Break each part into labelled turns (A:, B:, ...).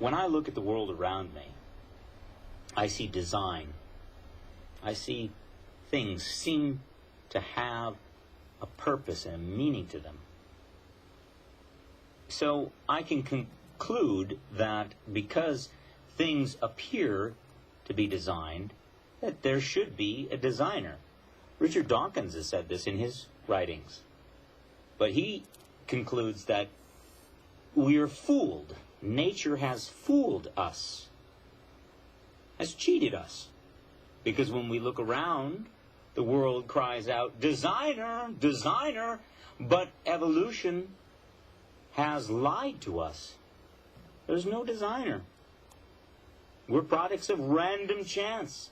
A: when I look at the world around me, I see design. I see things seem to have a purpose and a meaning to them. So I can conclude that because things appear to be designed, that there should be a designer. Richard Dawkins has said this in his writings. But he concludes that we are fooled. Nature has fooled us, has cheated us. Because when we look around, the world cries out, designer, designer, but evolution has lied to us. There's no designer. We're products of random chance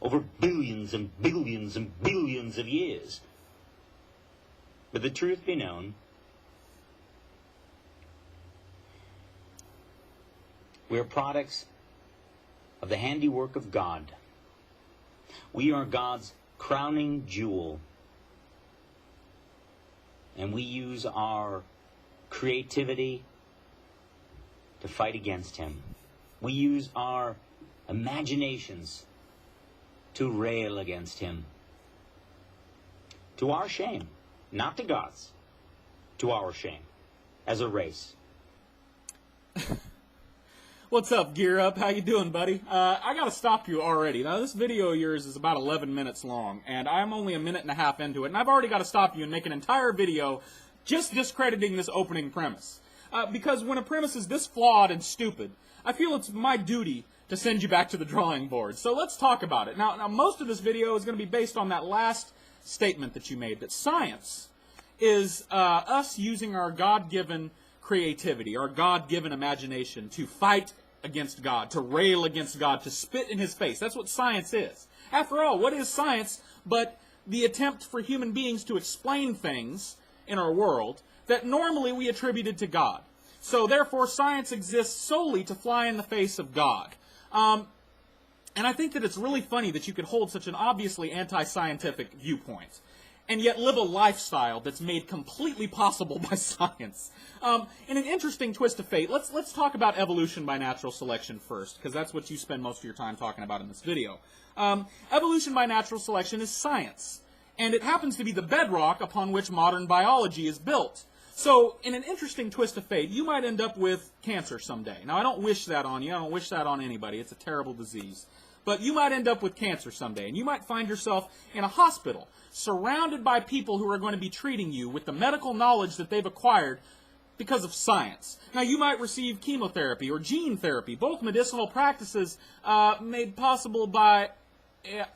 A: over billions and billions and billions of years. But the truth be known, we're products of the handiwork of God. We are God's crowning jewel. And we use our creativity to fight against him. We use our imaginations to rail against him. To our shame, not to God's. To our shame, as a race.
B: What's up, Gear Up? How you doing, buddy? I gotta stop you already. Now, this video of yours is about 11 minutes long, and I'm only a minute and a half into it, and I've already got to stop you and make an entire video just discrediting this opening premise. Because when a premise is this flawed and stupid, I feel it's my duty to send you back to the drawing board. So let's talk about it. Now most of this video is going to be based on that last statement that you made, that science is us using our God-given creativity, our God-given imagination to fight against God, to rail against God, to spit in his face. That's what science is. After all, what is science but the attempt for human beings to explain things in our world that normally we attributed to God? So therefore, science exists solely to fly in the face of God. And I think that it's really funny that you could hold such an obviously anti-scientific viewpoint and yet live a lifestyle that's made completely possible by science. In an interesting twist of fate, let's talk about evolution by natural selection first, because that's what you spend most of your time talking about in this video. Evolution by natural selection is science, and it happens to be the bedrock upon which modern biology is built. So, in an interesting twist of fate, you might end up with cancer someday. Now, I don't wish that on you. I don't wish that on anybody. It's a terrible disease. But you might end up with cancer someday, and you might find yourself in a hospital, surrounded by people who are going to be treating you with the medical knowledge that they've acquired because of science. Now, you might receive chemotherapy or gene therapy, both medicinal practices made possible by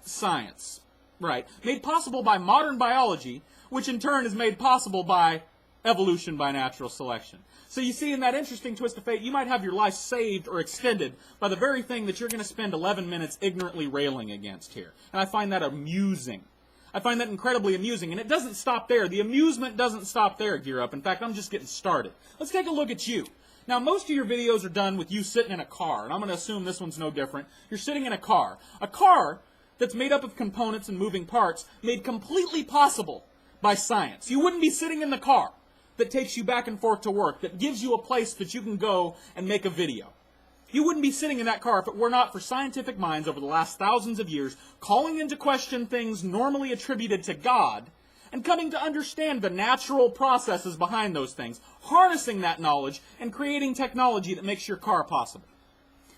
B: science. Right. Made possible by modern biology, which in turn is made possible by evolution by natural selection. So you see, in that interesting twist of fate, you might have your life saved or extended by the very thing that you're going to spend 11 minutes ignorantly railing against here. And I find that amusing. I find that incredibly amusing. And it doesn't stop there. The amusement doesn't stop there, Gear Up. In fact, I'm just getting started. Let's take a look at you. Now, most of your videos are done with you sitting in a car, and I'm going to assume this one's no different. You're sitting in a car. A car that's made up of components and moving parts made completely possible by science. You wouldn't be sitting in the car that takes you back and forth to work, that gives you a place that you can go and make a video. You wouldn't be sitting in that car if it were not for scientific minds over the last thousands of years calling into question things normally attributed to God and coming to understand the natural processes behind those things, harnessing that knowledge and creating technology that makes your car possible.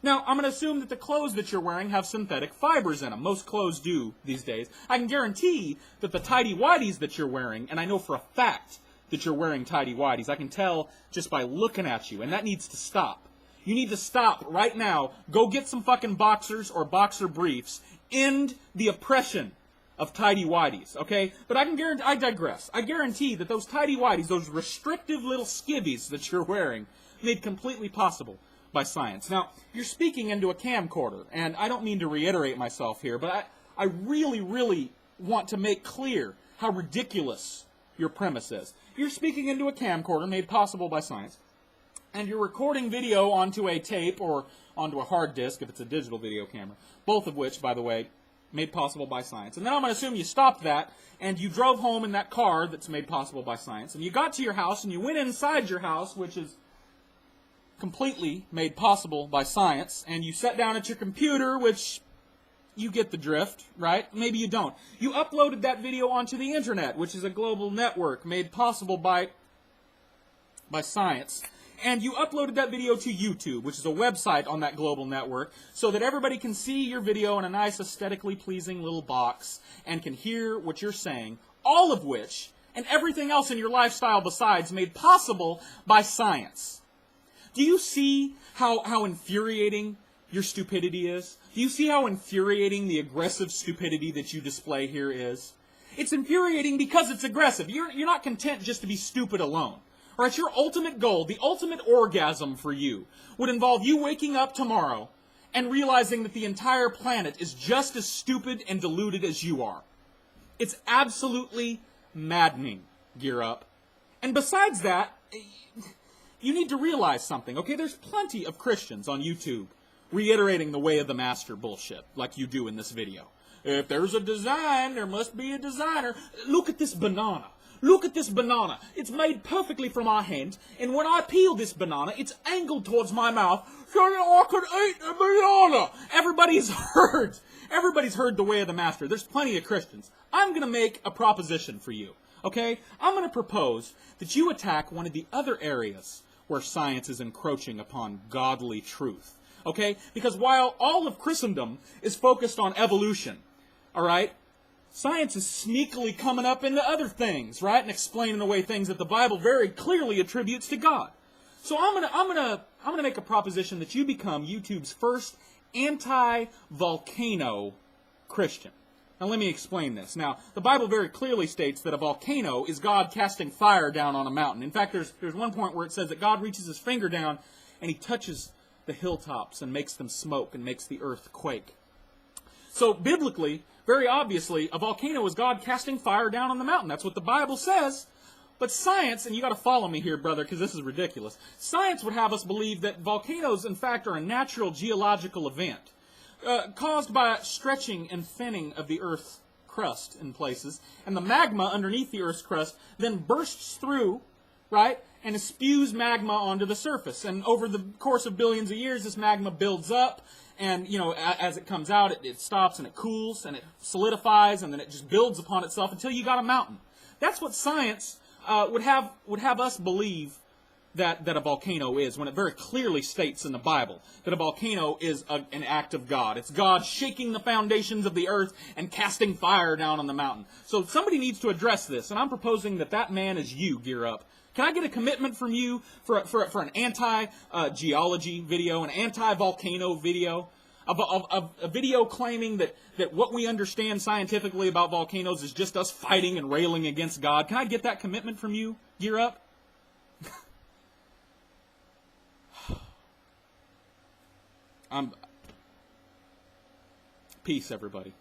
B: Now, I'm going to assume that the clothes that you're wearing have synthetic fibers in them. Most clothes do these days. I can guarantee that the tighty-whities that you're wearing, and I know for a fact that you're wearing tighty-whities. I can tell just by looking at you, and that needs to stop. You need to stop right now. Go get some fucking boxers or boxer briefs. End the oppression of tighty-whities, okay? But I digress. I guarantee that those tighty-whities, those restrictive little skivvies that you're wearing, made completely possible by science. Now, you're speaking into a camcorder, and I don't mean to reiterate myself here, but I really, really want to make clear how ridiculous your premise is. You're speaking into a camcorder made possible by science, and you're recording video onto a tape or onto a hard disk if it's a digital video camera, both of which, by the way, made possible by science. And then I'm going to assume you stopped that, and you drove home in that car that's made possible by science, and you got to your house, and you went inside your house, which is completely made possible by science, and you sat down at your computer, which you get the drift, right? Maybe you don't. You uploaded that video onto the internet, which is a global network made possible by science. And you uploaded that video to YouTube, which is a website on that global network, so that everybody can see your video in a nice, aesthetically pleasing little box and can hear what you're saying, all of which, and everything else in your lifestyle besides, made possible by science. Do you see how infuriating your stupidity is? Do you see how infuriating the aggressive stupidity that you display here is? It's infuriating because it's aggressive. You're not content just to be stupid alone. Right, your ultimate goal, the ultimate orgasm for you, would involve you waking up tomorrow and realizing that the entire planet is just as stupid and deluded as you are. It's absolutely maddening, Gear Up. And besides that, you need to realize something, okay? There's plenty of Christians on YouTube reiterating the way of the master bullshit, like you do in this video. If there's a design, there must be a designer. Look at this banana. Look at this banana. It's made perfectly from our hand, and when I peel this banana, it's angled towards my mouth so that I could eat the banana. Everybody's heard the way of the master. There's plenty of Christians. I'm going to make a proposition for you, okay? I'm going to propose that you attack one of the other areas where science is encroaching upon godly truth, okay? Because while all of Christendom is focused on evolution, all right, science is sneakily coming up into other things, right? And explaining away things that the Bible very clearly attributes to God. So I'm gonna make a proposition that you become YouTube's first anti-volcano Christian. Now let me explain this. Now, the Bible very clearly states that a volcano is God casting fire down on a mountain. In fact, there's one point where it says that God reaches his finger down and he touches the hilltops and makes them smoke and makes the earth quake. So biblically, very obviously, a volcano is God casting fire down on the mountain. That's what the Bible says. But science, and you got to follow me here, brother, because this is ridiculous. Science would have us believe that volcanoes, in fact, are a natural geological event caused by stretching and thinning of the Earth's crust in places. And the magma underneath the Earth's crust then bursts through, right, and it spews magma onto the surface. And over the course of billions of years, this magma builds up. And, you know, as it comes out, it stops and it cools and it solidifies and then it just builds upon itself until you got a mountain. That's what science would have us believe that a volcano is, when it very clearly states in the Bible that a volcano is an act of God. It's God shaking the foundations of the earth and casting fire down on the mountain. So somebody needs to address this, and I'm proposing that man is you, Gear Up. Can I get a commitment from you for an anti-geology video, an anti-volcano video, a video claiming that what we understand scientifically about volcanoes is just us fighting and railing against God? Can I get that commitment from you, Gear Up? Peace, everybody.